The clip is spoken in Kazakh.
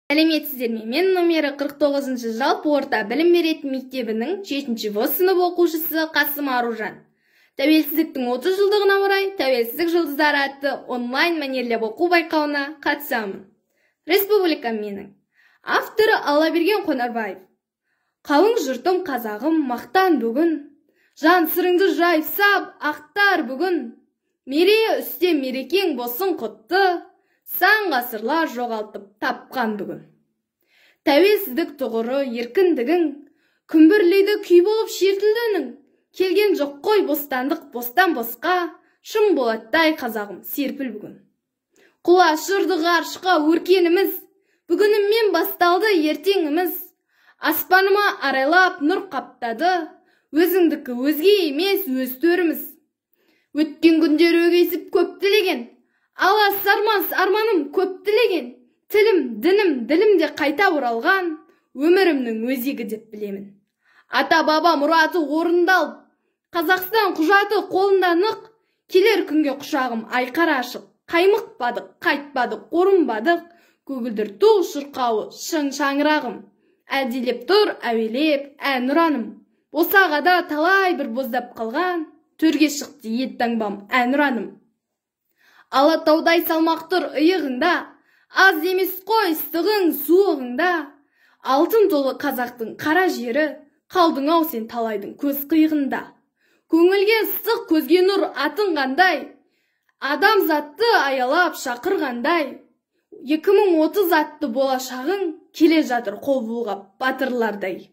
Сәлеметсіздер ме? Мен номері 49-шы жалпы орта білім беретін мектебінің 7-ші В сынып оқушысы Қасым Аружан. Тәуелсіздіктің 30 жылдығына орай Тәуелсіздік жұлдыздары атты онлайн мәнерлеп оқу байқауына қатысамын. Республика менің. Авторы Аллаберген Қонарбаев. Қалың жұртым қазағым мақтан бүгін. Жан сырыңды жайсап ақтар бүгін. Мерейі үсте мерекең болсын құтты. Сан ғасырлар жоғалтып тапқан бүгін. Тәуелсіздік тұғыры еркіндігің, күмбірлейді күй болып шертілдің. Келген жоқ қой бостандық бостан босқа, шын болаттай қазағым серпіл бүгін. Құлаш ұрды ғарышқа өркеніміз, бүгініммен басталды ертеңіміз. Аспаныма арайлап нұр қаптады, өзіңдікі өзге емес өз төріміз. Өткен күндер өгейсіп көп тілеген, ала сармас арманым көп тілеген, тілім, дінім, ділімде қайта оралған, өмірімнің өзегі деп білемін. Ата-баба мұраты орындалып, Қазақстан құжаты қолында нық, келер күнге құшағым айқара ашық, қаймықпадық, қайтпадық, қорынбадық, көгілдір ту шырқауы шың шаңырағым, әдилеп тұр әуелеп ән ұраным, босағада талай бір боздап қалған, төрге шықты ет таңбам ән ұраным. Алатаудай салмақ тұр иығыңда, аз емес қой ыстығың суығыңда, алтын толы қазақтың қара жері, қалдың ау сен талайдың көз қиығында. Көңілге ыстық көзге нұр атынғандай, адам затты аялап шақырғандай, 2030 атты болашағың келе жатыр қол бұлғап батырлардай.